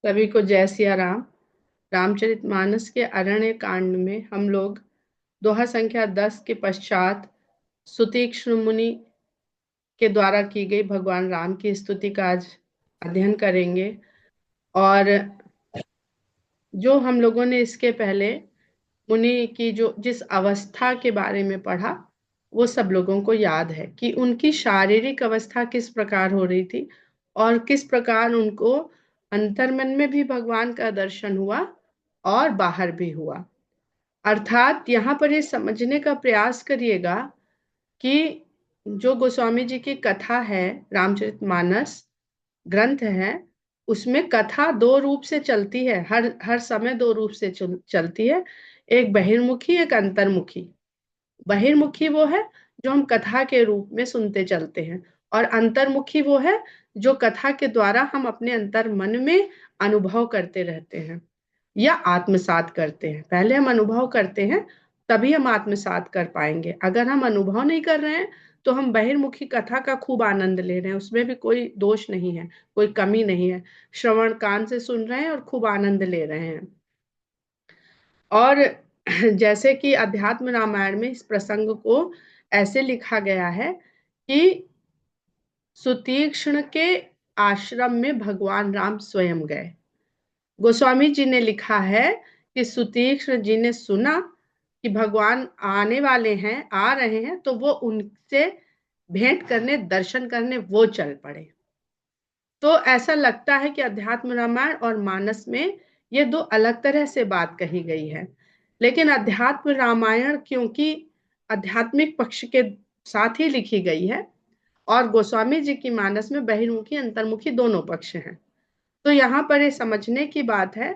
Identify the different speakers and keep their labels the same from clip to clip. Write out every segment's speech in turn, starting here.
Speaker 1: सभी को जय सिया राम। रामचरितमानस के अरण्य कांड में हम लोग दोहा संख्या 10 के पश्चात सुतीक्ष्ण मुनि के द्वारा की गई भगवान राम की स्तुति का आज अध्ययन करेंगे। और जो हम लोगों ने इसके पहले मुनि की जो जिस अवस्था के बारे में पढ़ा, वो सब लोगों को याद है कि उनकी शारीरिक अवस्था किस प्रकार हो रही थी और किस प्रकार उनको अंतर्मन में भी भगवान का दर्शन हुआ और बाहर भी हुआ। अर्थात यहाँ पर ये समझने का प्रयास करिएगा कि जो गोस्वामी जी की कथा है, रामचरितमानस ग्रंथ है, उसमें कथा दो रूप से चलती है, हर हर समय दो रूप से चलती है। एक बहिर्मुखी, एक अंतर्मुखी। बहिर्मुखी वो है जो हम कथा के रूप में सुनते चलते हैं, और अंतर्मुखी वो है जो कथा के द्वारा हम अपने अंतर मन में अनुभव करते रहते हैं या आत्मसात करते हैं। पहले हम अनुभव करते हैं, तभी हम आत्मसात कर पाएंगे। अगर हम अनुभव नहीं कर रहे हैं तो हम बहिर्मुखी कथा का खूब आनंद ले रहे हैं, उसमें भी कोई दोष नहीं है, कोई कमी नहीं है। श्रवण कान से सुन रहे हैं और खूब आनंद ले रहे हैं। और जैसे कि अध्यात्म रामायण में इस प्रसंग को ऐसे लिखा गया है कि सुतीक्ष्ण के आश्रम में भगवान राम स्वयं गए। गोस्वामी जी ने लिखा है कि सुतीक्ष्ण जी ने सुना कि भगवान आने वाले हैं, आ रहे हैं, तो वो उनसे भेंट करने, दर्शन करने वो चल पड़े। तो ऐसा लगता है कि अध्यात्म रामायण और मानस में ये दो अलग तरह से बात कही गई है। लेकिन अध्यात्म रामायण क्योंकि आध्यात्मिक पक्ष के साथ ही लिखी गई है, और गोस्वामी जी की मानस में बहिर्मुखी अंतर्मुखी दोनों पक्ष हैं, तो यहाँ पर ये समझने की बात है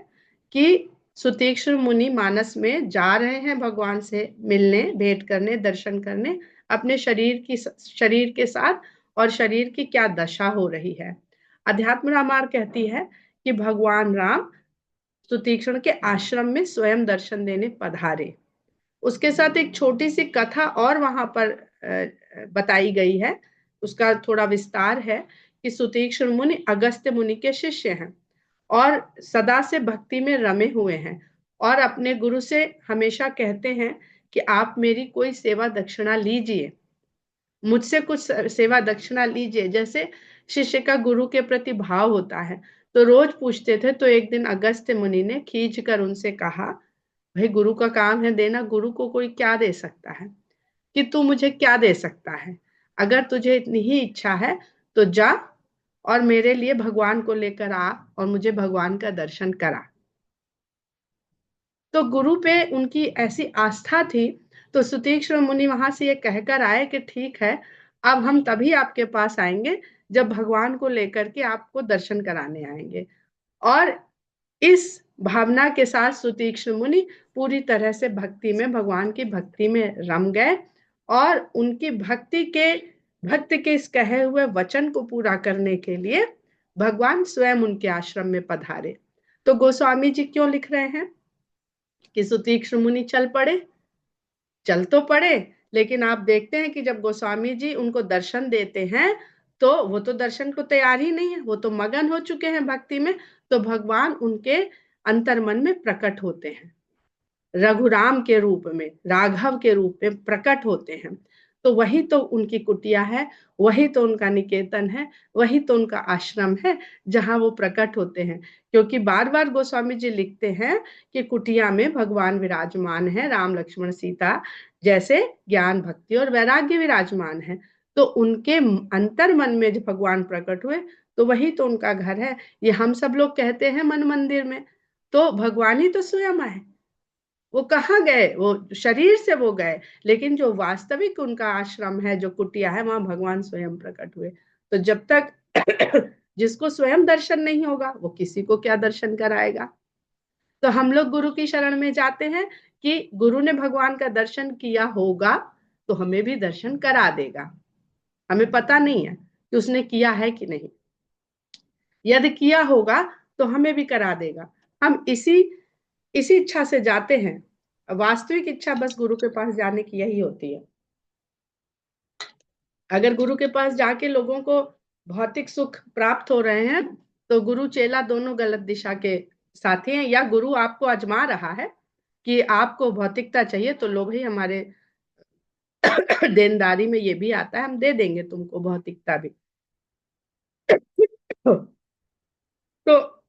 Speaker 1: कि सुतीक्ष्ण मुनि मानस में जा रहे हैं भगवान से मिलने, भेंट करने, दर्शन करने, अपने शरीर के साथ, और शरीर की क्या दशा हो रही है। अध्यात्म रामायण कहती है कि भगवान राम सुतीक्ष्ण के आश्रम में स्वयं दर्शन देने पधारे। उसके साथ एक छोटी सी कथा और वहां पर बताई गई है, उसका थोड़ा विस्तार है कि सुतीक्ष्ण मुनि अगस्त्य मुनि के शिष्य हैं और सदा से भक्ति में रमे हुए हैं, और अपने गुरु से हमेशा कहते हैं कि आप मेरी कोई सेवा दक्षिणा लीजिए, मुझसे कुछ सेवा दक्षिणा लीजिए। जैसे शिष्य का गुरु के प्रति भाव होता है, तो रोज पूछते थे। तो एक दिन अगस्त्य मुनि ने खींच कर उनसे कहा, भाई गुरु का काम है देना, गुरु को कोई क्या दे सकता है, कि तू मुझे क्या दे सकता है। अगर तुझे इतनी ही इच्छा है तो जा और मेरे लिए भगवान को लेकर आ और मुझे भगवान का दर्शन करा। तो गुरु पे उनकी ऐसी आस्था थी, तो सुतीक्ष्ण मुनि वहां से ये कहकर आए कि ठीक है, अब हम तभी आपके पास आएंगे जब भगवान को लेकर के आपको दर्शन कराने आएंगे। और इस भावना के साथ सुतीक्ष्ण मुनि पूरी तरह से भक्ति में, भगवान की भक्ति में रम गए, और उनकी भक्त के इस कहे हुए वचन को पूरा करने के लिए भगवान स्वयं उनके आश्रम में पधारे। तो गोस्वामी जी क्यों लिख रहे हैं कि सुतीक्ष्ण मुनि चल पड़े? चल तो पड़े, लेकिन आप देखते हैं कि जब गोस्वामी जी उनको दर्शन देते हैं, तो वो तो दर्शन को तैयार ही नहीं है, वो तो मगन हो चुके हैं भक्ति में। तो भगवान उनके अंतर्मन में प्रकट होते हैं, रघुराम के रूप में, राघव के रूप में प्रकट होते हैं। तो वही तो उनकी कुटिया है, वही तो उनका निकेतन है, वही तो उनका आश्रम है जहां वो प्रकट होते हैं। क्योंकि बार बार गोस्वामी जी लिखते हैं कि कुटिया में भगवान विराजमान है, राम लक्ष्मण सीता जैसे ज्ञान भक्ति और वैराग्य विराजमान है। तो उनके अंतर मन में जब भगवान प्रकट हुए, तो वही तो उनका घर है। ये हम सब लोग कहते हैं मन मंदिर में, तो भगवान ही तो स्वयं आए। वो कहाँ गए? वो शरीर से वो गए, लेकिन जो वास्तविक उनका आश्रम है, जो कुटिया है, वहां भगवान स्वयं प्रकट हुए। तो जब तक जिसको स्वयं दर्शन नहीं होगा, वो किसी को क्या दर्शन कराएगा। तो हम लोग गुरु की शरण में जाते हैं कि गुरु ने भगवान का दर्शन किया होगा तो हमें भी दर्शन करा देगा। हमें पता नहीं है कि उसने किया है कि नहीं, यदि किया होगा तो हमें भी करा देगा। हम इसी इसी इच्छा से जाते हैं। वास्तविक इच्छा बस गुरु के पास जाने की यही होती है। अगर गुरु के पास जाके लोगों को भौतिक सुख प्राप्त हो रहे हैं, तो गुरु चेला दोनों गलत दिशा के साथी हैं, या गुरु आपको आजमा रहा है कि आपको भौतिकता चाहिए तो लो भाई, हमारे देनदारी में ये भी आता है, हम दे देंगे तुमको भौतिकता भी। तो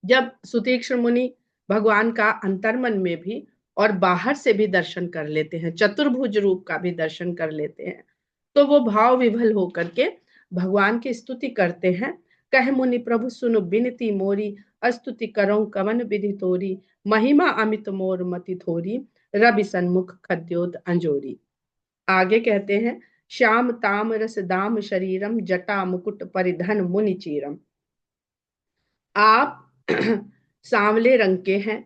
Speaker 1: जब सुतीक्ष्ण मुनि भगवान का अंतर्मन में भी और बाहर से भी दर्शन कर लेते हैं, चतुर्भुज रूप का भी दर्शन कर लेते हैं, तो वो भाव विभल होकर के भगवान की स्तुति करते हैं। कह मुनि प्रभु सुनो बिनती मोरी, अस्तुति करो कवन विधि तोरी, महिमा अमित मोर मति थोरी, रवि सन्मुख खद्योत अंजोरी। आगे कहते हैं, श्याम ताम रस दाम शरीरम, जटा मुकुट परिधन मुनि चीरम। आप सांवले रंग के हैं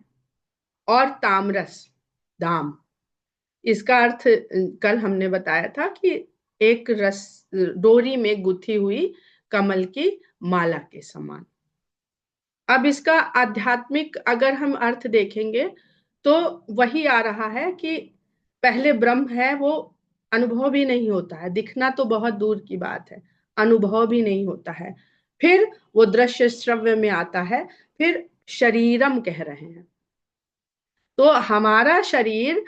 Speaker 1: और तामरस दाम, इसका अर्थ कल हमने बताया था कि एक रस डोरी में गुथी हुई कमल की माला के समान। अब इसका आध्यात्मिक अगर हम अर्थ देखेंगे तो वही आ रहा है कि पहले ब्रह्म है, वो अनुभव भी नहीं होता है, दिखना तो बहुत दूर की बात है, अनुभव भी नहीं होता है। फिर वो दृश्य श्रव्य में आता है, फिर शरीरम कह रहे हैं। तो हमारा शरीर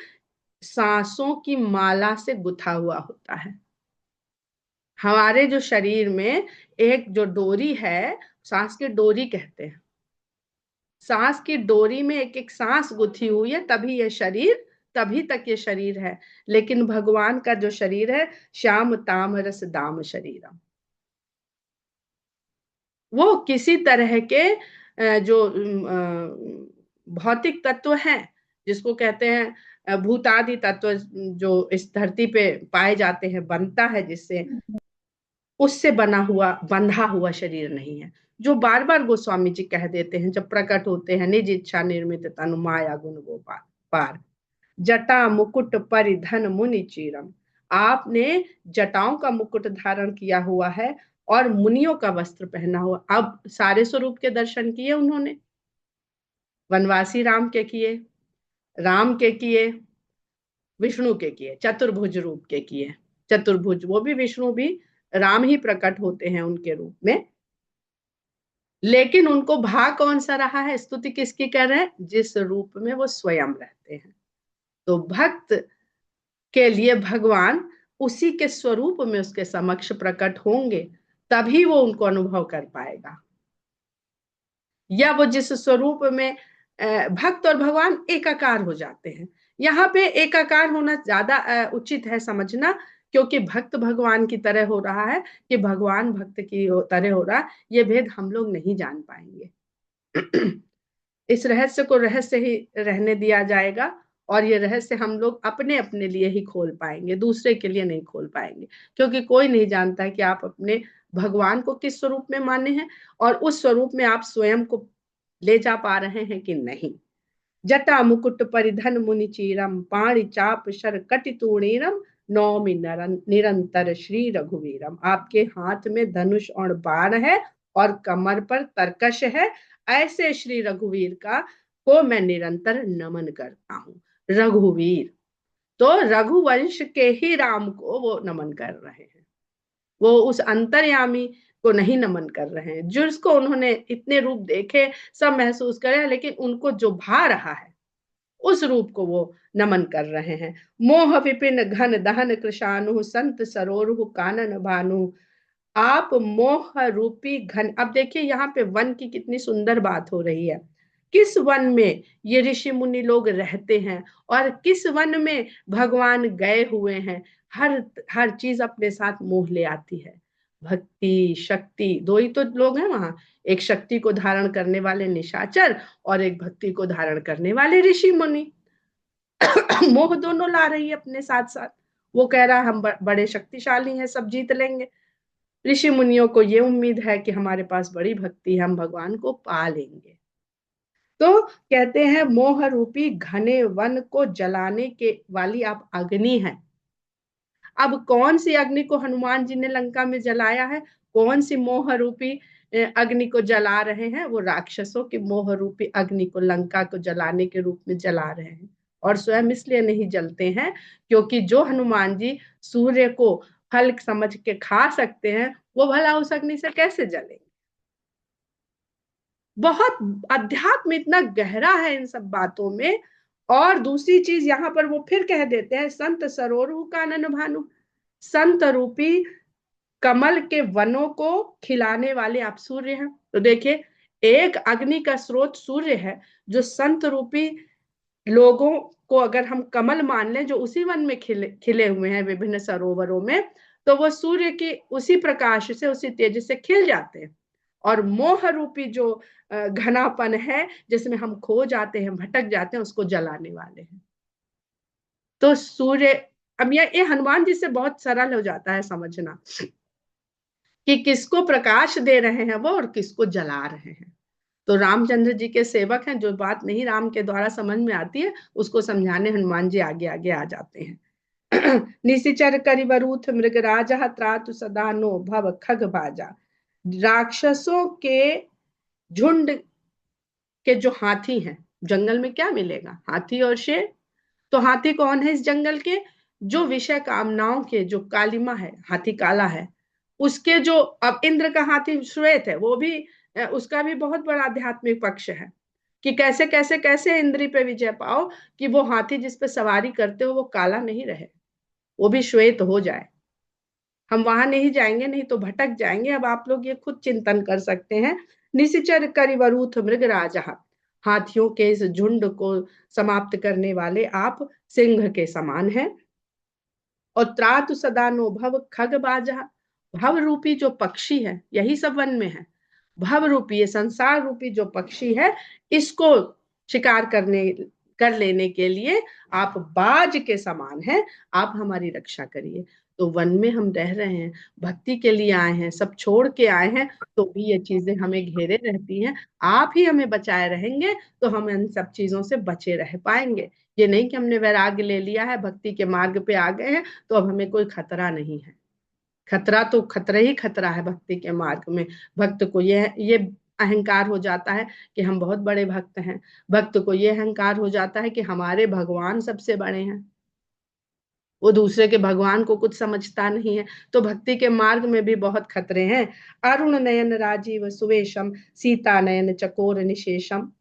Speaker 1: सांसों की माला से गुथा हुआ होता है। हमारे जो शरीर में एक जो डोरी है, सांस की डोरी कहते हैं, सांस की डोरी में एक एक सांस गुथी हुई है, तभी ये शरीर, तभी तक ये शरीर है। लेकिन भगवान का जो शरीर है, श्याम ताम रस दाम शरीरम, वो किसी तरह के जो भौतिक तत्व हैं, जिसको कहते हैं भूतादि तत्व, जो इस धरती पे पाए जाते हैं, बनता है जिससे, उससे बना हुआ बंधा हुआ शरीर नहीं है। जो बार बार गोस्वामी जी कह देते हैं जब प्रकट होते हैं, निज इच्छा निर्मित तनु माया गुण गोपाल पार, जटा मुकुट परिधन मुनि चीरम। आपने जटाओं का मुकुट धारण किया हुआ है और मुनियों का वस्त्र पहना हुआ। अब सारे स्वरूप के दर्शन किए उन्होंने, वनवासी राम के किए, राम के किए, विष्णु के किए, चतुर्भुज रूप के किए। चतुर्भुज वो भी विष्णु भी, राम ही प्रकट होते हैं उनके रूप में। लेकिन उनको भाग कौन सा रहा है, स्तुति किसकी कर रहे हैं, जिस रूप में वो स्वयं रहते हैं। तो भक्त के लिए भगवान उसी के स्वरूप में उसके समक्ष प्रकट होंगे, तभी वो उनको अनुभव कर पाएगा। या वो जिस स्वरूप में भक्त और भगवान एकाकार हो जाते हैं। यहाँ पे एकाकार होना ज्यादा उचित है समझना, क्योंकि भक्त भगवान की तरह हो रहा है कि भगवान भक्त की तरह हो रहा है, ये भेद हम लोग नहीं जान पाएंगे। इस रहस्य को रहस्य ही रहने दिया जाएगा, और ये रहस्य हम लोग अपने अपने लिए ही खोल पाएंगे, दूसरे के लिए नहीं खोल पाएंगे। क्योंकि कोई नहीं जानता है कि आप अपने भगवान को किस स्वरूप में माने हैं, और उस स्वरूप में आप स्वयं को ले जा पा रहे हैं कि नहीं। जटा मुकुट परिधन मुनि चीरम, पाणि चाप शर कटि तूणीरम, नौमि निरंतर श्री रघुवीरम। आपके हाथ में धनुष और बाण है और कमर पर तरकश है, ऐसे श्री रघुवीर का को मैं निरंतर नमन करता हूँ। रघुवीर, तो रघुवंश के ही राम को वो नमन कर रहे हैं, वो उस अंतर्यामी को नहीं नमन कर रहे हैं, जिसको उन्होंने इतने रूप देखे, सब महसूस करे, लेकिन उनको जो भा रहा है उस रूप को वो नमन कर रहे हैं। मोह विपिन घन दहन कृशानु, संत सरोरु कानन भानु। आप मोह रूपी घन, अब देखिए यहाँ पे वन की कितनी सुंदर बात हो रही है। किस वन में ये ऋषि मुनि लोग रहते हैं, और किस वन में भगवान गए हुए हैं। हर हर चीज अपने साथ मोह ले आती है। भक्ति शक्ति दो ही तो लोग हैं वहां, एक शक्ति को धारण करने वाले निशाचर, और एक भक्ति को धारण करने वाले ऋषि मुनि। मोह दोनों ला रही है अपने साथ साथ। वो कह रहा है हम बड़े शक्तिशाली हैं, सब जीत लेंगे। ऋषि मुनियों को ये उम्मीद है कि हमारे पास बड़ी भक्ति है, हम भगवान को पा लेंगे। तो कहते हैं मोह रूपी घने वन को जलाने के वाली आप अग्नि हैं। अब कौन सी अग्नि को हनुमान जी ने लंका में जलाया है, कौन सी मोह रूपी अग्नि को जला रहे हैं, वो राक्षसों की मोह रूपी अग्नि को लंका को जलाने के रूप में जला रहे हैं। और स्वयं इसलिए नहीं जलते हैं क्योंकि जो हनुमान जी सूर्य को फल समझ के खा सकते हैं, वो भला उस अग्नि से कैसे जलेंगे। बहुत अध्यात्म इतना गहरा है इन सब बातों में। और दूसरी चीज यहाँ पर वो फिर कह देते हैं, संत सरोरु कानन भानु, संत रूपी कमल के वनों को खिलाने वाले आप सूर्य हैं। तो देखिए, एक अग्नि का स्रोत सूर्य है, जो संत रूपी लोगों को अगर हम कमल मान लें, जो उसी वन में खिले खिले हुए हैं विभिन्न सरोवरों में, तो वो सूर्य की उसी प्रकाश से, उसी तेज से खिल जाते हैं। और मोह रूपी जो घनापन है जिसमें हम खो जाते हैं, भटक जाते हैं, उसको जलाने वाले हैं। तो सूर्य, अब ये हनुमान जी से बहुत सरल हो जाता है समझना कि किसको प्रकाश दे रहे हैं वो और किसको जला रहे हैं। तो रामचंद्र जी के सेवक हैं, जो बात नहीं राम के द्वारा समझ में आती है उसको समझाने हनुमान जी आगे आगे आ जाते हैं। निशिचर करिवरूथ मृगराज त्रातु सदा नो भव खग बाजा। राक्षसों के झुंड के जो हाथी हैं, जंगल में क्या मिलेगा, हाथी और शेर। तो हाथी कौन है इस जंगल के, जो विषय कामनाओं के जो कालिमा है, हाथी काला है, उसके जो, अब इंद्र का हाथी श्वेत है, वो भी उसका भी बहुत बड़ा आध्यात्मिक पक्ष है कि कैसे कैसे कैसे इंद्री पे विजय पाओ, कि वो हाथी जिस पे सवारी करते हो वो काला नहीं रहे, वो भी श्वेत हो जाए। हम वहां नहीं जाएंगे, नहीं तो भटक जाएंगे। अब आप लोग ये खुद चिंतन कर सकते हैं। निशिचर करिवरूथ मृग राजा, हाथियों के इस झुंड को समाप्त करने वाले आप सिंह के समान हैं। और त्रातु सदा नो भव खग बाजा, भव रूपी जो पक्षी है, यही सब वन में है। भव रूपी, ये संसार रूपी जो पक्षी है, इसको शिकार करने कर लेने के लिए आप बाज के समान हैं। आप हमारी रक्षा करिए। तो वन में हम रह रहे हैं, भक्ति के लिए आए हैं, सब छोड़ के आए हैं, तो भी ये चीजें हमें घेरे रहती हैं। आप ही हमें बचाए रहेंगे तो हम इन सब चीजों से बचे रह पाएंगे। ये नहीं कि हमने वैराग्य ले लिया है, भक्ति के मार्ग पे आ गए हैं तो अब हमें कोई खतरा नहीं है। खतरा तो खतरा ही खतरा है भक्ति के मार्ग में। भक्त को ये अहंकार हो जाता है कि हम बहुत बड़े भक्त हैं। भक्त को ये अहंकार हो जाता है कि हमारे भगवान सबसे बड़े हैं, वो दूसरे के भगवान को कुछ समझता नहीं है। तो भक्ति के मार्ग में भी बहुत खतरे हैं। अरुण नयन राजीव सुवेशम, सीता नयन चकोर निशेषम।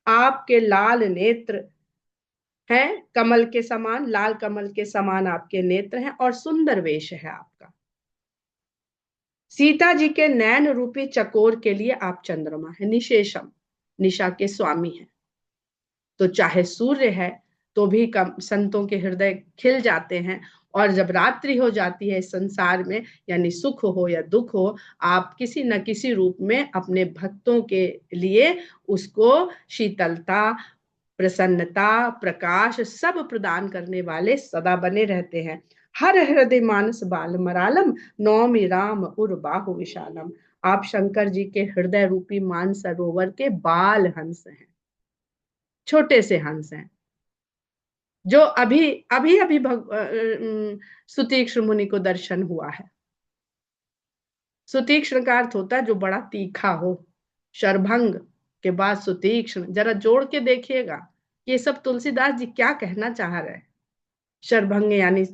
Speaker 1: आपके लाल नेत्र हैं कमल के समान, लाल कमल के समान आपके नेत्र हैं और सुंदर वेश है आपका। सीता जी के नैन रूपी चकोर के लिए आप चंद्रमा है, निशेषम, निशा के स्वामी हैं। तो चाहे सूर्य है तो भी कम संतों के हृदय खिल जाते हैं। और जब रात्रि हो जाती है इस संसार में, यानी सुख हो या दुख हो, आप किसी न किसी रूप में अपने भक्तों के लिए उसको शीतलता, प्रसन्नता, प्रकाश सब प्रदान करने वाले सदा बने रहते हैं। हर हृदय मानस बाल मरालम, नौमि राम उर बाहु विशालम। आप शंकर जी के हृदय रूपी मान सरोवर के बाल हंस हैं, छोटे से हंस हैं, जो अभी अभी अभी सुतीक्ष्ण मुनि को दर्शन हुआ है। सुतीक्ष्ण का अर्थ होता है जो बड़ा तीखा हो। शरभंग के बाद सुतीक्ष्ण, जरा जोड़ के देखिएगा ये सब तुलसीदास जी क्या कहना चाह रहे हैं। शरभंग यानी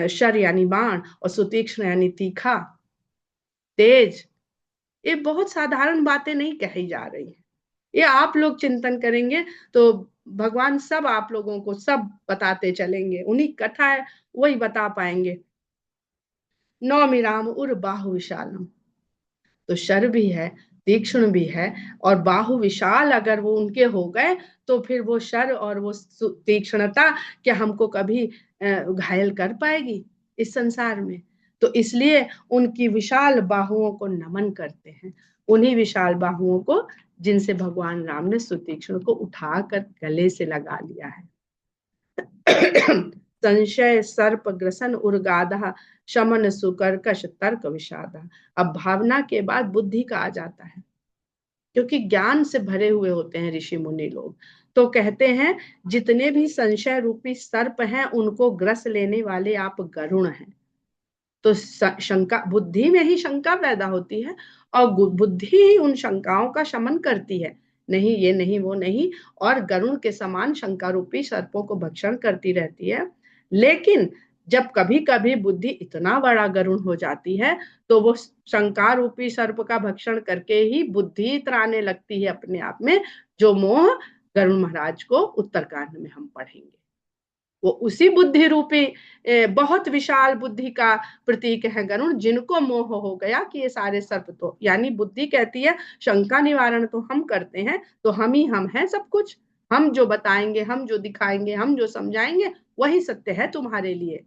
Speaker 1: शर यानी बाण, और सुतीक्ष्ण यानी तीखा, तेज। ये बहुत साधारण बातें नहीं कही जा रही है। ये आप लोग चिंतन करेंगे तो भगवान सब आप लोगों को सब बताते चलेंगे, उन्हीं कथा है वही बता पाएंगे। नौमि राम उर बाहु विशालम, तो शर भी है, तीक्ष्ण भी है, और बाहु विशाल अगर वो उनके हो गए तो फिर वो शर और वो तीक्ष्णता क्या हमको कभी घायल कर पाएगी इस संसार में। तो इसलिए उनकी विशाल बाहुओं को नमन करते हैं, उन्हीं विशाल बाहुओं को जिनसे भगवान राम ने सुतीक्ष्ण को उठाकर गले से लगा लिया है। संशय सर्प ग्रसन उर्गाधा, शमन सुकर्कश तर्क विषादा। अब भावना के बाद बुद्धि का आ जाता है, क्योंकि ज्ञान से भरे हुए होते हैं ऋषि मुनि लोग। तो कहते हैं जितने भी संशय रूपी सर्प हैं उनको ग्रस लेने वाले आप गरुण हैं। तो शंका, बुद्धि में ही शंका पैदा होती है और बुद्धि ही उन शंकाओं का शमन करती है, नहीं ये नहीं वो नहीं, और गरुण के समान शंका रूपी सर्पों को भक्षण करती रहती है। लेकिन जब कभी कभी बुद्धि इतना बड़ा गरुण हो जाती है तो वो शंका रूपी सर्प का भक्षण करके ही बुद्धि इतराने लगती है अपने आप में, जो मोह गरुण महाराज को उत्तरकांड में हम पढ़ेंगे। वो उसी बुद्धि रूपी बहुत विशाल बुद्धि का प्रतीक है गरुण, जिनको मोह हो गया कि ये सारे सर्प, तो यानी बुद्धि कहती है शंका निवारण तो हम करते हैं, तो हम हैं सब कुछ, हम जो बताएंगे, हम जो दिखाएंगे, हम जो समझाएंगे वही सत्य है तुम्हारे लिए।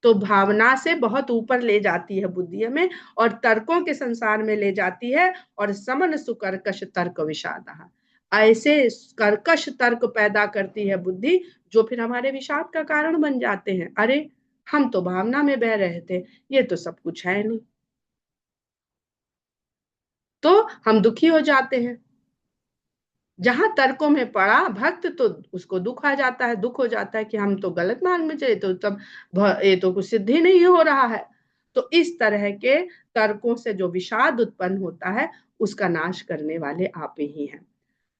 Speaker 1: तो भावना से बहुत ऊपर ले जाती है बुद्धि में, और तर्कों के संसार में ले जाती है, और समन सुकर्कश तर्क विषाद, ऐसे कर्कश तर्क पैदा करती है बुद्धि, जो फिर हमारे विषाद का कारण बन जाते हैं। अरे हम तो भावना में बह रहे थे, ये तो सब कुछ है नहीं, तो हम दुखी हो जाते हैं। जहां तर्कों में पड़ा भक्त तो उसको दुख आ जाता है, दुख हो जाता है कि हम तो गलत मार्ग में चले, तो तब ये तो कुछ सिद्ध ही नहीं हो रहा है। तो इस तरह के तर्कों से जो विषाद उत्पन्न होता है, उसका नाश करने वाले आप ही हैं।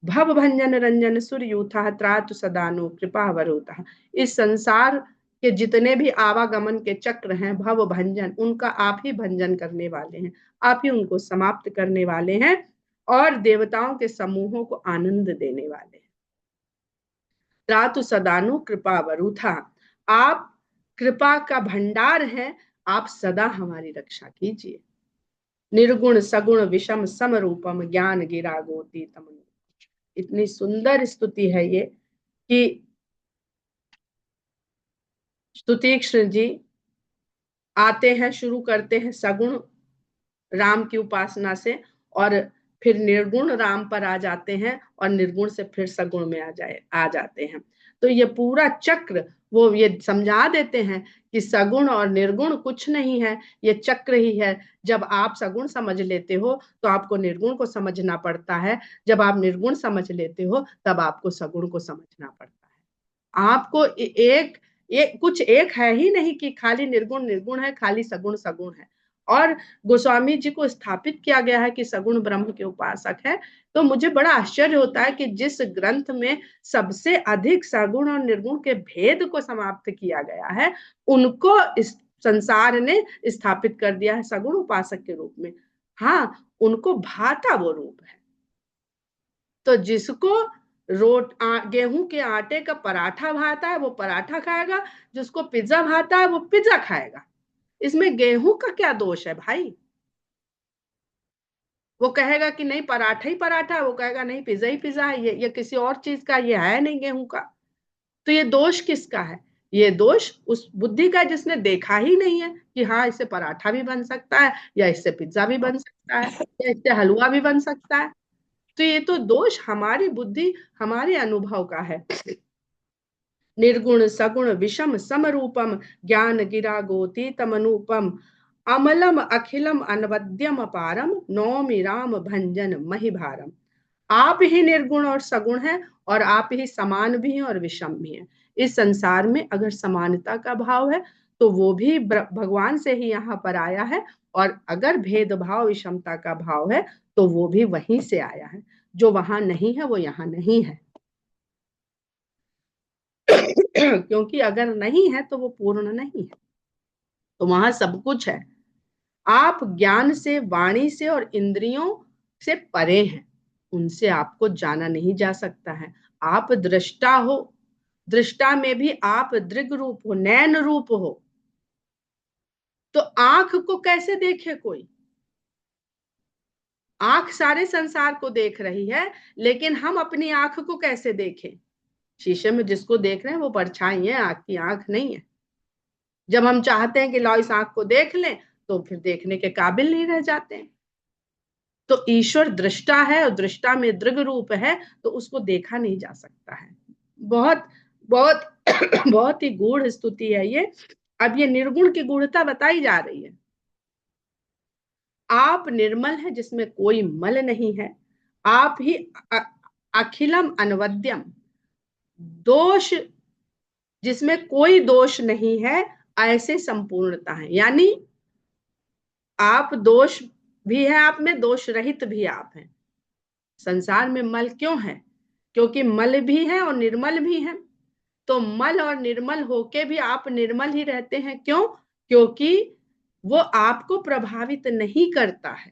Speaker 1: भव भंजन रंजन सूर्यूथा त्रातु सदानु कृपा वरुता। इस संसार के जितने भी आवागमन के चक्र हैं, भव भंजन, उनका आप ही भंजन करने वाले हैं, आप ही उनको समाप्त करने वाले हैं, और देवताओं के समूहों को आनंद देने वाले हैं। त्रातु सदानु कृपा वरुथा, आप कृपा का भंडार हैं, आप सदा हमारी रक्षा कीजिए। निर्गुण सगुण विषम समरूपम ज्ञान गिरा गोती तम। इतनी सुंदर स्तुति है ये कि स्तुतीक्षण जी आते हैं, शुरू करते हैं सगुण राम की उपासना से, और फिर निर्गुण राम पर आ जाते हैं, और निर्गुण से फिर सगुण में आ जाते हैं। तो ये पूरा चक्र वो ये समझा देते हैं कि सगुण और निर्गुण कुछ नहीं है, ये चक्र ही है। जब आप सगुण समझ लेते हो तो आपको निर्गुण को समझना पड़ता है, जब आप निर्गुण समझ लेते हो तब आपको सगुण को समझना पड़ता है। आपको कुछ एक है ही नहीं कि खाली निर्गुण निर्गुण है, खाली सगुण सगुण है। और गोस्वामी जी को स्थापित किया गया है कि सगुण ब्रह्म के उपासक है। तो मुझे बड़ा आश्चर्य होता है कि जिस ग्रंथ में सबसे अधिक सगुण और निर्गुण के भेद को समाप्त किया गया है, उनको इस संसार ने स्थापित कर दिया है सगुण उपासक के रूप में। हाँ, उनको भाता वो रूप है। तो जिसको गेहूं के आटे का पराठा भाता है वो पराठा खाएगा, जिसको पिज्जा भाता है वो पिज्जा खाएगा। इसमें गेहूं का क्या दोष है भाई? वो कहेगा कि नहीं पराठा ही पराठा है, वो कहेगा नहीं पिज्जा ही पिज्जा है, ये किसी और चीज का ये है नहीं गेहूं का। तो ये दोष किसका है? ये दोष उस बुद्धि का जिसने देखा ही नहीं है कि हाँ इससे पराठा भी बन सकता है, या इससे पिज्जा भी बन सकता है, या इससे हलवा भी बन सकता है। तो ये तो दोष हमारी बुद्धि, हमारे अनुभव का है। निर्गुण सगुण विषम समरूपम ज्ञान गिरा गोती तमनुपम अमलम अखिलम अनवद्यम अपारम नौमि राम भंजन महिभारम। आप ही निर्गुण और सगुण है, और आप ही समान भी हैं और विषम भी हैं। इस संसार में अगर समानता का भाव है तो वो भी भगवान से ही यहाँ पर आया है, और अगर भेदभाव विषमता का भाव है तो वो भी वहीं से आया है। जो वहां नहीं है वो यहाँ नहीं है। क्योंकि अगर नहीं है तो वो पूर्ण नहीं है, तो वहां सब कुछ है। आप ज्ञान से, वाणी से और इंद्रियों से परे हैं, उनसे आपको जाना नहीं जा सकता है। आप दृष्टा हो, दृष्टा में भी आप दृग रूप हो, नैन रूप हो। तो आंख को कैसे देखे कोई? आंख सारे संसार को देख रही है, लेकिन हम अपनी आंख को कैसे देखें? शीशे में जिसको देख रहे हैं वो परछाई है, आंख की आंख नहीं है। जब हम चाहते हैं कि लाओ इस आंख को देख लें, तो फिर देखने के काबिल नहीं रह जाते हैं। तो ईश्वर दृष्टा है, और दृष्टा में दृग रूप है, तो उसको देखा नहीं जा सकता है। बहुत बहुत बहुत ही गूढ़ स्तुति है ये। अब ये निर्गुण की गूढ़ता बताई जा रही है। आप निर्मल है जिसमें कोई मल नहीं है, आप ही अखिलम अनवद्यम, दोष जिसमें कोई दोष नहीं है, ऐसे संपूर्णता है। यानी आप दोष भी है आप में, दोष रहित भी आप हैं। संसार में मल क्यों है? क्योंकि मल भी है और निर्मल भी है। तो मल और निर्मल होके भी आप निर्मल ही रहते हैं। क्यों? क्योंकि वो आपको प्रभावित नहीं करता है।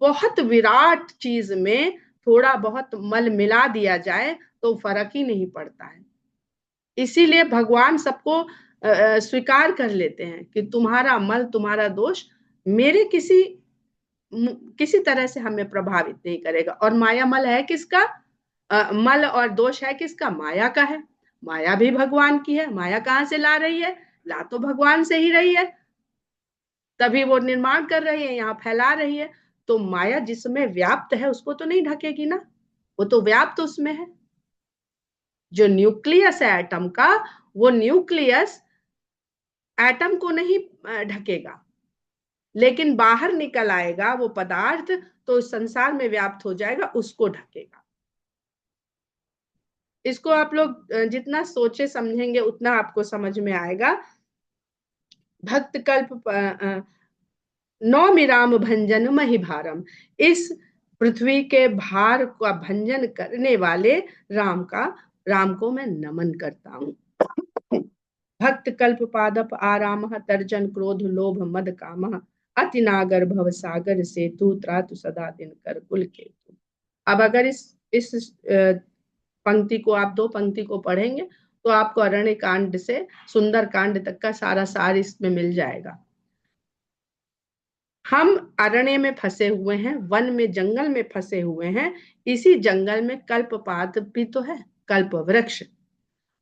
Speaker 1: बहुत विराट चीज में थोड़ा बहुत मल मिला दिया जाए तो फर्क ही नहीं पड़ता है। इसीलिए भगवान सबको स्वीकार कर लेते हैं कि तुम्हारा मल, तुम्हारा दोष मेरे किसी तरह से हमें प्रभावित नहीं करेगा। और माया मल है किसका? मल और दोष है किसका? माया का है। माया भी भगवान की है। माया कहाँ से ला रही है? ला तो भगवान से ही रही है, तभी वो निर्माण कर रही है, यहाँ फैला रही है। तो माया जिसमें व्याप्त है उसको तो नहीं ढकेगी ना, वो तो व्याप्त उसमें है। जो न्यूक्लियस है एटम का, वो न्यूक्लियस एटम को नहीं ढकेगा, लेकिन बाहर निकल आएगा वो पदार्थ तो इस संसार में व्याप्त हो जाएगा, उसको ढकेगा। इसको आप लोग जितना सोचे समझेंगे उतना आपको समझ में आएगा। भक्त कल्प नौमिराम भंजन मही भारम, इस पृथ्वी के भार का भंजन करने वाले राम को मैं नमन करता हूं। भक्त कल्प पादप आराम तर्जन क्रोध लोभ मद काम अति नागर भव सागर से तू त्रातु सदा दिन कर कुल केतु। अब अगर इस पंक्ति को आप, दो पंक्ति को पढ़ेंगे तो आपको अरण्य कांड से सुंदर कांड तक का सारा सार इसमें मिल जाएगा। हम अरण्य में फंसे हुए हैं, वन में, जंगल में फंसे हुए हैं। इसी जंगल में कल्पपात भी तो है, कल्प वृक्ष,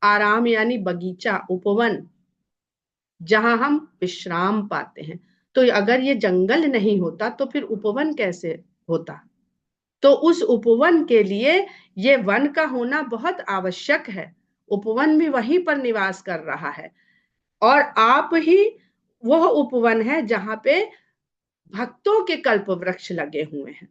Speaker 1: आराम यानी बगीचा, उपवन, जहां हम विश्राम पाते हैं। तो अगर ये जंगल नहीं होता तो फिर उपवन कैसे होता? तो उस उपवन के लिए ये वन का होना बहुत आवश्यक है। उपवन भी वहीं पर निवास कर रहा है, और आप ही वह उपवन है जहां पे भक्तों के कल्प वृक्ष लगे हुए हैं।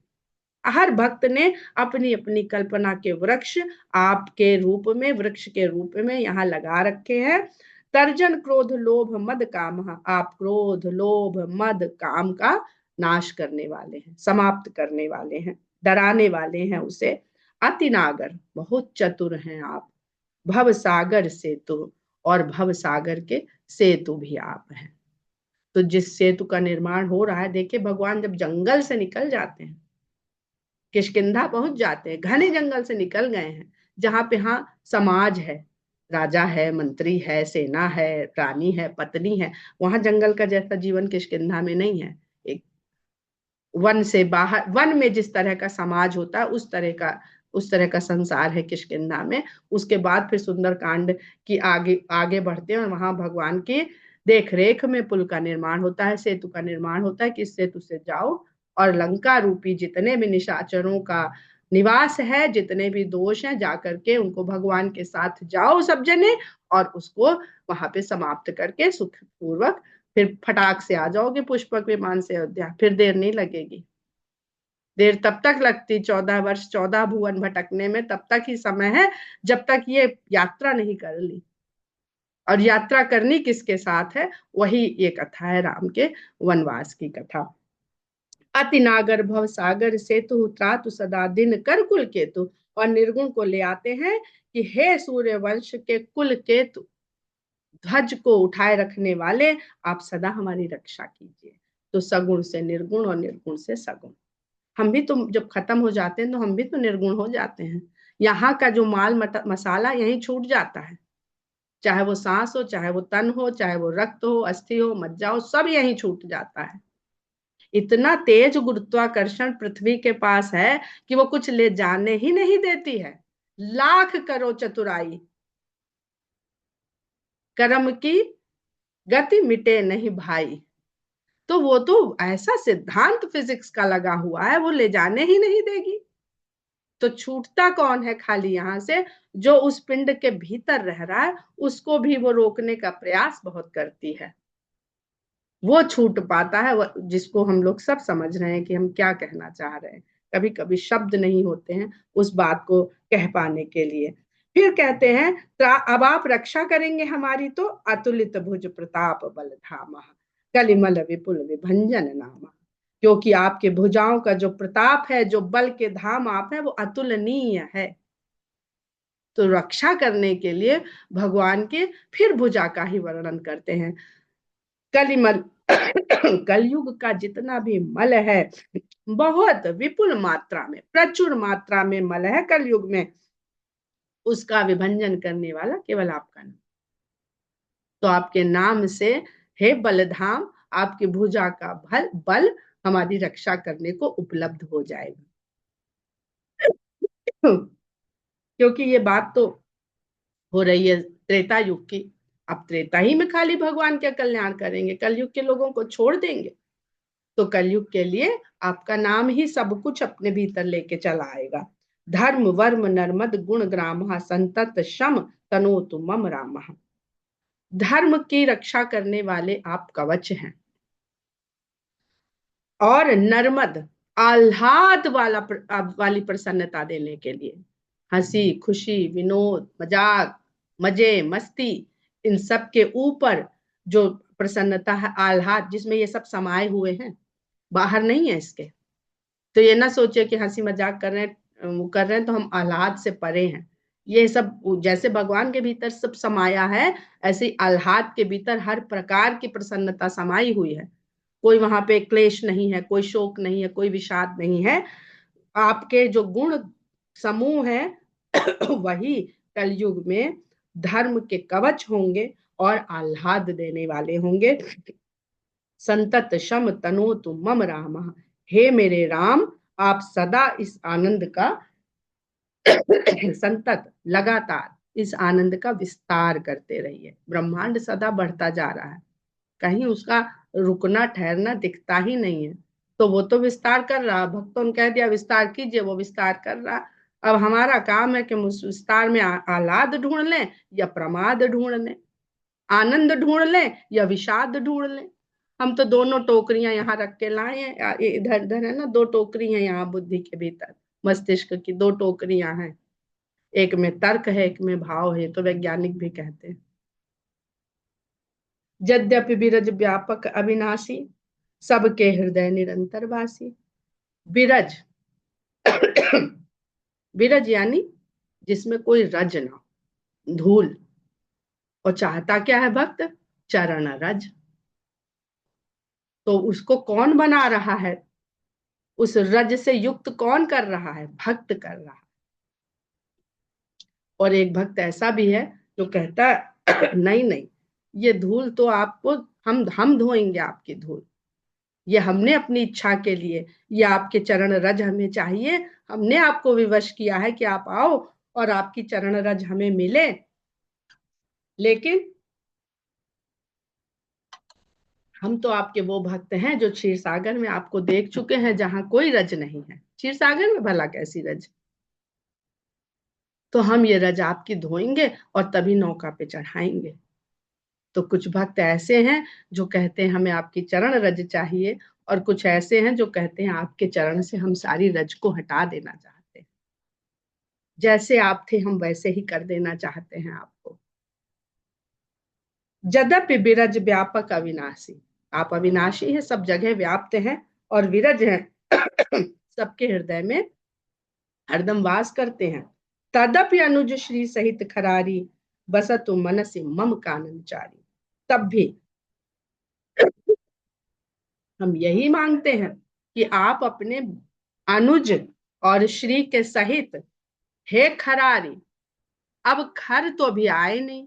Speaker 1: हर भक्त ने अपनी अपनी कल्पना के वृक्ष आपके रूप में, वृक्ष के रूप में यहाँ लगा रखे हैं। तर्जन क्रोध लोभ मद काम, आप क्रोध लोभ मद काम का नाश करने वाले हैं, समाप्त करने वाले हैं, डराने वाले हैं उसे। अति नागर, बहुत चतुर हैं आप। भव सागर सेतु, और भव सागर के सेतु भी आप हैं। तो जिस सेतु का निर्माण हो रहा है, देखिए भगवान जब जंगल से निकल जाते हैं, किष्किंधा पहुंच जाते हैं, घने जंगल से निकल गए हैं, जहां पे हाँ समाज है, राजा है, मंत्री है, सेना है, रानी है, पत्नी है। वहां जंगल का जैसा जीवन किष्किंधा में नहीं है। एक वन से बाहर, वन में जिस तरह का समाज होता है उस तरह का संसार है किष्किंधा में। उसके बाद फिर सुंदरकांड की आगे आगे बढ़ते हैं, और वहां भगवान की देख रेख में पुल का निर्माण होता है, सेतु का निर्माण होता है कि इस सेतु से जाओ और लंका रूपी जितने भी निशाचरों का निवास है, जितने भी दोष हैं, जाकर के उनको भगवान के साथ जाओ सब जने, और उसको वहां पे समाप्त करके सुखपूर्वक फिर फटाक से आ जाओगे पुष्पक विमान से अयोध्या। फिर देर नहीं लगेगी। देर तब तक लगती, 14 वर्ष 14 भुवन भटकने में, तब तक ही समय है जब तक ये यात्रा नहीं कर ली। और यात्रा करनी किसके साथ है? वही ये कथा है, राम के वनवास की कथा। अति नागर भव सागर सेतु त्रातु सदा दिन कर कुल केतु। और निर्गुण को ले आते हैं कि हे सूर्य वंश के कुल केतु, ध्वज को उठाए रखने वाले, आप सदा हमारी रक्षा कीजिए। तो सगुण से निर्गुण और निर्गुण से सगुण, हम भी तो जब खत्म हो जाते हैं तो हम भी तो निर्गुण हो जाते हैं। यहाँ का जो माल मसाला यहीं छूट जाता है, चाहे वो सांस हो, चाहे वो तन हो, चाहे वो रक्त हो, अस्थि हो, मज्जा हो, सब यहीं छूट जाता है। इतना तेज गुरुत्वाकर्षण पृथ्वी के पास है कि वो कुछ ले जाने ही नहीं देती है। लाख करो चतुराई, कर्म की गति मिटे नहीं भाई। तो वो तो ऐसा सिद्धांत फिजिक्स का लगा हुआ है, वो ले जाने ही नहीं देगी। तो छूटता कौन है खाली यहां से? जो उस पिंड के भीतर रह रहा है, उसको भी वो रोकने का प्रयास बहुत करती है। वो छूट पाता है, जिसको हम लोग सब समझ रहे हैं कि हम क्या कहना चाह रहे हैं। कभी कभी शब्द नहीं होते हैं उस बात को कह पाने के लिए। फिर कहते हैं, अब आप रक्षा करेंगे हमारी तो अतुलित भुज प्रताप बल धामा, कलिमल विपुल विभंजन नामा। क्योंकि आपके भुजाओं का जो प्रताप है, जो बल के धाम आप है, वो अतुलनीय है। तो रक्षा करने के लिए भगवान के फिर भुजा का ही वर्णन करते हैं। कलिमल कलयुग का जितना भी मल है, बहुत विपुल मात्रा में, प्रचुर मात्रा में मल है कलयुग में, उसका विभंजन करने वाला केवल आपका नाम। तो आपके नाम से हे बलधाम, आपकी भुजा का बल हमारी रक्षा करने को उपलब्ध हो जाएगा। क्योंकि ये बात तो हो रही है त्रेता युग की। अब त्रेता ही में खाली भगवान क्या कल्याण करेंगे, कलयुग के लोगों को छोड़ देंगे? तो कलयुग के लिए आपका नाम ही सब कुछ अपने भीतर लेके चला आएगा। धर्म वर्म नर्मद गुण ग्राम संतत शम तनोतु मम राम। धर्म की रक्षा करने वाले आप कवच हैं, और नर्मद आह्लाद वाली प्रसन्नता देने के लिए, हंसी खुशी विनोद मजाक मजे मस्ती, इन सब के ऊपर जो प्रसन्नता है, आह्लाद, जिसमें ये सब समाये हुए हैं, बाहर नहीं है इसके। तो ये ना सोचे कि हंसी मजाक कर रहे हैं, वो कर रहे हैं तो हम आह्लाद से परे हैं। ये सब जैसे भगवान के भीतर सब समाया है, ऐसे आह्लाद के भीतर हर प्रकार की प्रसन्नता समाई हुई है। कोई वहां पे क्लेश नहीं है, कोई शोक नहीं है, कोई विषाद नहीं है। आपके जो गुण समूह है वही कलयुग में धर्म के कवच होंगे और आह्लाद देने वाले होंगे। संतत शम तनो तुम मम राम। हे मेरे राम, आप सदा इस आनंद का संतत लगातार इस आनंद का विस्तार करते रहिए। ब्रह्मांड सदा बढ़ता जा रहा है, कहीं उसका रुकना ठहरना दिखता ही नहीं है। तो वो तो विस्तार कर रहा, भक्तों ने कह दिया विस्तार कीजिए, वो विस्तार कर रहा। अब हमारा काम है कि उस विस्तार में आह्लाद ढूंढ लें या प्रमाद ढूंढ लें, आनंद ढूंढ लें या विषाद ढूंढ लें। हम तो दोनों टोकरियां यहाँ रख के लाए हैं, इधर इधर है ना, दो टोकरी हैं यहाँ बुद्धि के भीतर, मस्तिष्क की दो टोकरियां हैं, एक में तर्क है एक में भाव है, तो वैज्ञानिक भी कहते हैं। यद्यपि बिरज व्यापक अविनाशी, सबके हृदय निरंतर वासी। बिरज बिरज यानी जिसमें कोई रज ना, धूल। और चाहता क्या है भक्त? चरण रज। तो उसको कौन बना रहा है? उस रज से युक्त कौन कर रहा है? भक्त कर रहा है। और एक भक्त ऐसा भी है जो कहता है नहीं नहीं, ये धूल तो आपको, हम धोएंगे आपकी धूल, ये हमने अपनी इच्छा के लिए, ये आपके चरण रज हमें चाहिए, हमने आपको विवश किया है कि आप आओ और आपकी चरण रज हमें मिले। लेकिन हम तो आपके वो भक्त हैं जो क्षीर सागर में आपको देख चुके हैं, जहां कोई रज नहीं है। क्षीर सागर में भला कैसी रज? तो हम ये रज आपकी धोएंगे और तभी नौका पे चढ़ाएंगे। तो कुछ भक्त ऐसे हैं जो कहते हैं हमें आपकी चरण रज चाहिए, और कुछ ऐसे हैं जो कहते हैं आपके चरण से हम सारी रज को हटा देना चाहते हैं, जैसे आप थे हम वैसे ही कर देना चाहते हैं आपको। यद्यपि विरज व्यापक अविनाशी, आप अविनाशी हैं, सब जगह व्याप्त हैं, और विरज हैं सबके हृदय में हरदम वास करते हैं। तदपि अनुज श्री सहित खरारी, बसतु मनसि मम काननचारी। तब भी हम यही मांगते हैं कि आप अपने अनुज और श्री के सहित, हे खरारी। अब खर तो अभी आए नहीं।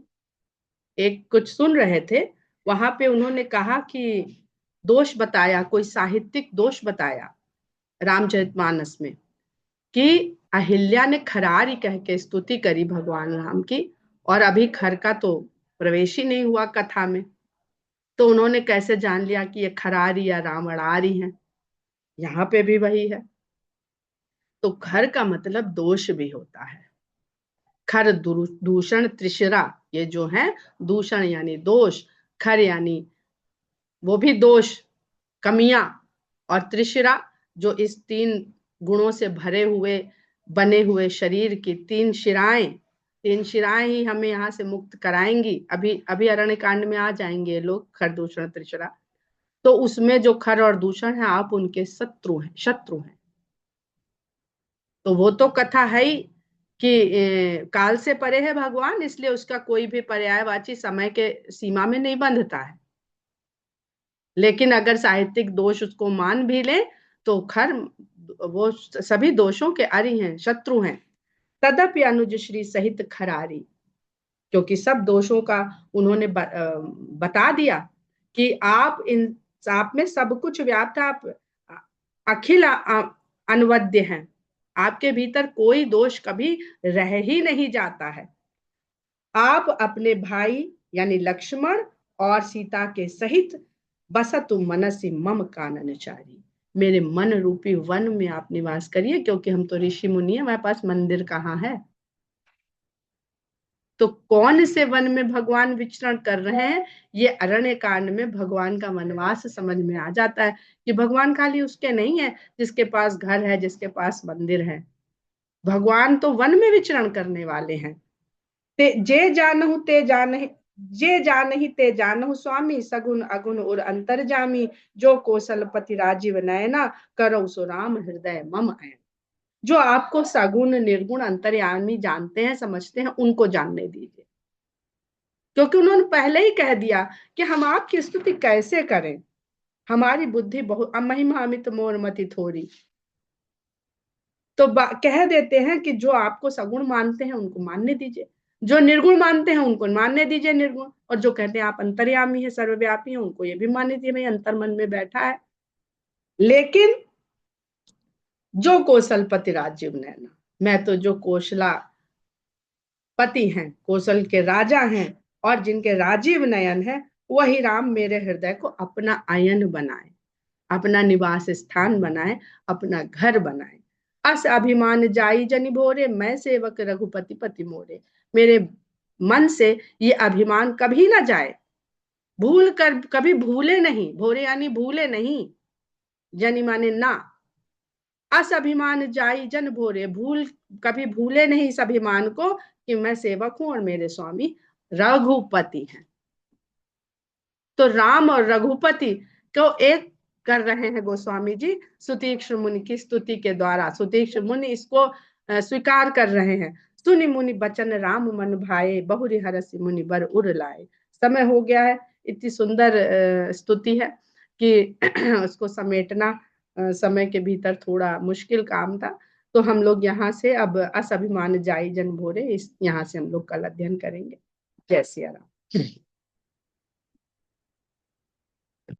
Speaker 1: एक कुछ सुन रहे थे, वहां पे उन्होंने कहा कि दोष बताया, कोई साहित्यिक दोष बताया रामचरितमानस में, कि अहिल्या ने खरारी कह के स्तुति करी भगवान राम की, और अभी खर का तो प्रवेश ही नहीं हुआ कथा में। तो उन्होंने कैसे जान लिया कि ये खरारी या रावणारी है? यहाँ पे भी वही है। तो खर का मतलब दोष भी होता है। खर दूषण त्रिशरा, ये जो है दूषण यानी दोष, खर यानी वो भी दोष, कमियां, और त्रिशिरा जो इस तीन गुणों से भरे हुए बने हुए शरीर की तीन शिराएं, तीन शिराएं ही हमें यहाँ से मुक्त कराएंगी। अभी अभी अरण्य कांड में आ जाएंगे ये लोग, खर दूषण त्रिशिरा। तो उसमें जो खर और दूषण है, आप उनके शत्रु हैं, शत्रु हैं। तो वो तो कथा है ही कि काल से परे है भगवान, इसलिए उसका कोई भी पर्यायवाची समय के सीमा में नहीं बंधता है। लेकिन अगर साहित्यिक दोष उसको मान भी ले तो खर वो सभी दोषों के अरि हैं, शत्रु हैं। तदपि अनुज श्री सहित खरारी, क्योंकि सब दोषों का उन्होंने बता दिया कि आप में सब कुछ व्याप्त है, आप अखिल अनवद्य हैं, आपके भीतर कोई दोष कभी रह ही नहीं जाता है। आप अपने भाई यानी लक्ष्मण और सीता के सहित बसतु मनसि मम काननचारी, मेरे मन रूपी वन में आप निवास करिए, क्योंकि हम तो ऋषि मुनि है, हमारे पास मंदिर कहाँ है। तो कौन से वन में भगवान विचरण कर रहे हैं, ये अरण्य कांड में भगवान का वनवास समझ में आ जाता है कि भगवान खाली उसके नहीं है जिसके पास घर है, जिसके पास मंदिर है। भगवान तो वन में विचरण करने वाले हैं। ते जे जानहु ते जानहि, जे जानहि ते जानहु स्वामी, सगुन अगुन और अंतर जामी, जो कौशलपति राजीव नयना, करौ सो राम हृदय मम ऐन। जो आपको सगुण निर्गुण अंतर्यामी जानते हैं, समझते हैं, उनको जानने दीजिए, क्योंकि उन्होंने पहले ही कह दिया कि हम आपकी स्तुति कैसे करें, हमारी बुद्धि बहुत महिमामित मोर मति थोड़ी। तो कह देते हैं कि जो आपको सगुण मानते हैं उनको मानने दीजिए, जो निर्गुण मानते हैं उनको मानने दीजिए निर्गुण, और जो कहते हैं आप अंतर्यामी है, सर्वव्यापी है, उनको ये भी मानने दीजिए, भाई अंतर मन में बैठा है। लेकिन जो कौशलपति राजीव नैना, मैं तो जो कौशला पति हैं, कौशल के राजा हैं, और जिनके राजीव नयन है, वही राम मेरे हृदय को अपना आयन बनाए, अपना निवास स्थान बनाए, अपना घर बनाए। अस अभिमान जाई जनि भोरे, मैं सेवक रघुपति पति मोरे। मेरे मन से ये अभिमान कभी ना जाए, भूल कर कभी भूले नहीं, भोरे यानी भूले नहीं, जनि माने ना, अस अभिमान जाई जन भोरे, भूल कभी भूले नहीं इस अभिमान को कि मैं सेवक हूं और मेरे स्वामी रघुपति हैं। तो राम और रघुपति को एक कर रहे हैं गोस्वामी जी सुतीक्ष्ण मुनि की स्तुति के द्वारा। सुतीक्ष्ण मुनि इसको स्वीकार कर रहे हैं। सुनि मुनि बचन राम मन भाए, बहुरि हरसि मुनि बर उर लाए। समय हो गया है, इतनी सुंदर स्तुति है कि उसको समेटना समय के भीतर थोड़ा मुश्किल काम था। तो हम लोग यहाँ से अब अस अभिमान जाई जन भोरे, इस यहाँ से हम लोग कल अध्ययन करेंगे। जय सिया राम।